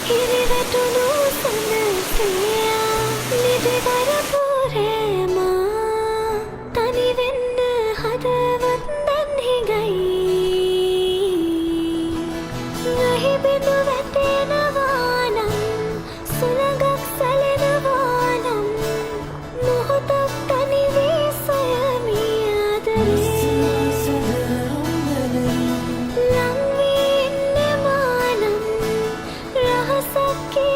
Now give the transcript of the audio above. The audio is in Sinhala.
හිරිවැටුණු සුනසයා නිදිවර පුරේමා තනි වෙන්න හදවත් දැන් හිඟයි නැහි බිඳු වැටෙනවා නම් සුළඟක් සැලෙනවා නම් මොහොතක් තනි වී සොයමි ආදරේ लंबी न मालूम रह सके